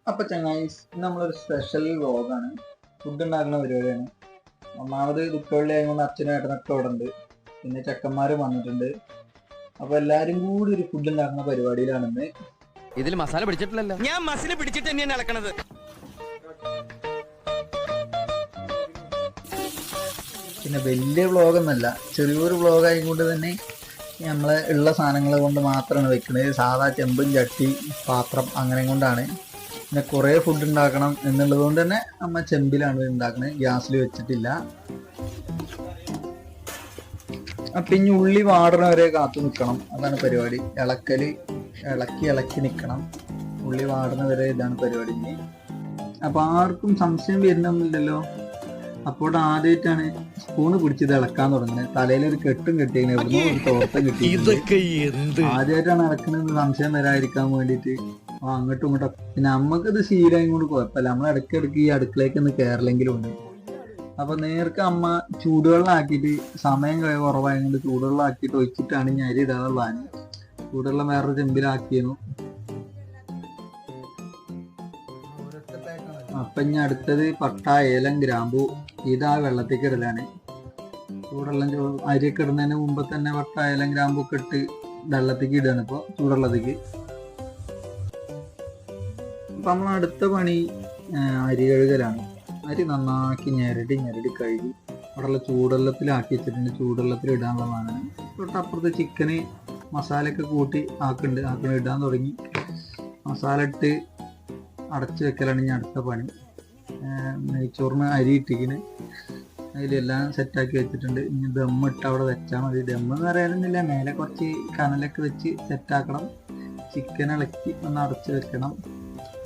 അപ്പൊ ചങ്ങായിസ്, നമ്മളൊരു special വ്ലോഗാണ്. Food ഉണ്ടാക്കുന്ന പരിപാടിയാണ്. ഒന്നാമത് ദുഃഖവെള്ളി ആയതുകൊണ്ട് അച്ഛനും ഏട്ടനൊക്കെ ഇവിടെ ഉണ്ട്. പിന്നെ ചെക്കന്മാരും വന്നിട്ടുണ്ട്. അപ്പൊ എല്ലാരും കൂടി ഒരു ഫുഡ് ഉണ്ടാക്കുന്ന പരിപാടിയിലാണെന്ന്. ഇതിൽ മസാല പിടിച്ചിട്ടില്ലല്ലോ. ഞാൻ മസാല പിടിച്ചിട്ട് തന്നെയാണ് നടക്കണത്. പിന്നെ വലിയ വ്ലോഗൊന്നല്ല, ചെറിയൊരു വ്ലോഗ് ആയതുകൊണ്ട് തന്നെ നമ്മളെ ഉള്ള സാധനങ്ങൾ കൊണ്ട് മാത്രമാണ് വെക്കുന്നത്. സാധാ ചെമ്പും ചട്ടി പാത്രം അങ്ങനെ കൊണ്ടാണ്. പിന്നെ കുറേ ഫുഡ് ഉണ്ടാക്കണം എന്നുള്ളത് കൊണ്ട് തന്നെ നമ്മൾ ചെമ്പിലാണ് ഉണ്ടാക്കുന്നത്, ഗ്യാസിൽ വെച്ചിട്ടില്ല. അപ്പം ഇനി ഉള്ളി വാടണ വരെ കാത്തു നിൽക്കണം, അതാണ് പരിപാടി. ഇളക്കി നിൽക്കണം, ഉള്ളി വാടണ വരെ ഇതാണ് പരിപാടി. ഇനി അപ്പം ആർക്കും സംശയം വരുന്നില്ലല്ലോ. അപ്പോൾ ആദ്യമായിട്ടാണ് സ്പൂണ് പിടിച്ചത് ഇളക്കാൻ തുടങ്ങുന്നത്. തലയിലൊരു കെട്ടും കെട്ടിങ്ങനെ ഒരു തോർത്തം കിട്ടി. ആദ്യമായിട്ടാണ് ഇളക്കുന്നത്, സംശയം വരാതിരിക്കാൻ വേണ്ടിയിട്ട് അങ്ങോട്ടും ഇങ്ങോട്ടും. പിന്നെ നമ്മക്കിത് ശീലം കൊണ്ട് കുഴപ്പമില്ല, നമ്മൾ ഇടയ്ക്കിടയ്ക്ക് ഈ അടുക്കളയ്ക്ക് ഒന്ന് കയറില്ലെങ്കിലും ഉണ്ട്. അപ്പൊ നേർക്ക് അമ്മ ചൂടുവെള്ളം ആക്കിയിട്ട്, സമയം കുറവായതുകൊണ്ട് ചൂടുവെള്ളം ആക്കിയിട്ട് ഒഴിച്ചിട്ടാണ് ഞാൻ അരി ഇടാനുള്ളതാണ്. ചൂടുവെള്ളം വേറൊരു ചെമ്പിലാക്കിയിരുന്നു. അപ്പൊ ഇനി അടുത്തത് പട്ട, ഏലം, ഗ്രാമ്പു ഇതാ വെള്ളത്തേക്ക് ഇടലാണ്. ചൂടുവെള്ളം അരിയൊക്കെ ഇടുന്നതിന് മുമ്പ് തന്നെ പട്ട, ഏലം, ഗ്രാമ്പു ഒക്കെ ഇട്ട് വെള്ളത്തേക്ക് ഇടുകയാണ് ഇപ്പോൾ ചൂടുവെള്ളത്തേക്ക്. അപ്പൊ നമ്മൾ അടുത്ത പണി അരി കഴുകലാണ്. അരി നന്നാക്കി ഞെരടി കഴുകി അവിടെയുള്ള ചൂടുവെള്ളത്തിലാക്കി വെച്ചിട്ടുണ്ട്. ചൂടുവെള്ളത്തിൽ ഇടാനുള്ളതാണ്. തൊട്ടപ്പുറത്ത് ചിക്കന് മസാലയൊക്കെ കൂട്ടി ആക്കണ്ട് ഇടാൻ തുടങ്ങി. മസാല ഇട്ട് അടച്ചു വെക്കലാണ് ഇനി അടുത്ത പണി. നെയ്ച്ചോറിന് അരി ഇട്ടിക്കിന് അതിലെല്ലാം സെറ്റാക്കി വെച്ചിട്ടുണ്ട്. ഇനി ദമ്മിട്ട് അവിടെ വെച്ചാൽ മതി. ദമ്മെന്ന് പറയാനൊന്നുമില്ല, മേലെ കുറച്ച് കനലൊക്കെ വെച്ച് സെറ്റാക്കണം. ചിക്കൻ ഇളക്കി ഒന്ന് അടച്ചു വെക്കണം,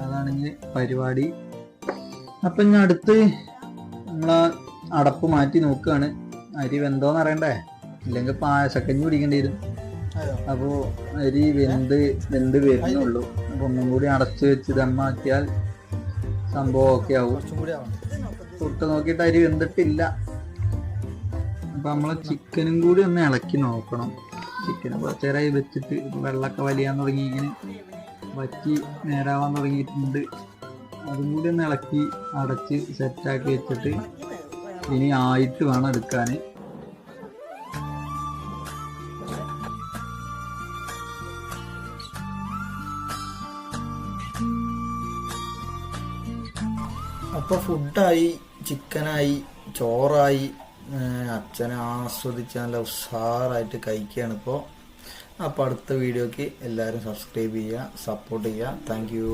അതാണ് ഇനി പരിപാടി. അപ്പം ഇനി അടുത്ത് നമ്മളാ അടപ്പ് മാറ്റി നോക്കുകയാണ്. അരി വെന്തോന്ന് അറിയണ്ടേ, ഇല്ലെങ്കിൽ പായസക്കഞ്ഞി കുടിക്കേണ്ടി വരും. അപ്പോൾ അരി വെന്ത് വരുന്നുള്ളൂ. അപ്പോൾ ഒന്നും കൂടി അടച്ചു വെച്ച് ദമ്മാക്കിയാൽ സംഭവം ഓക്കെ ആവും. തൊട്ട് നോക്കിയിട്ട് അരി വെന്തിട്ടില്ല. അപ്പം നമ്മൾ ചിക്കനും കൂടി ഒന്ന് ഇളക്കി നോക്കണം. ചിക്കന് കുറച്ച് നേരമായി വെച്ചിട്ട് വെള്ളമൊക്കെ വലിയാൻ തുടങ്ങി, ഇങ്ങനെ വറ്റി നേരാവാൻ തുടങ്ങിയിട്ടുണ്ട്. അതും കൂടി ഒന്ന് ഇളക്കി അടച്ച് സെറ്റാക്കി വെച്ചിട്ട് ഇനി ആയിട്ട് വേണം എടുക്കാൻ. അപ്പോൾ ഫുഡായി, ചിക്കനായി, ചോറായി. അച്ഛനെ ആസ്വദിച്ച് നല്ല ഉഷാറായിട്ട് കഴിക്കുകയാണ് ഇപ്പോൾ. അപ്പോൾ അടുത്ത വീഡിയോക്ക് എല്ലാവരും സബ്സ്ക്രൈബ് ചെയ്യുക, സപ്പോർട്ട് ചെയ്യുക. Thank you.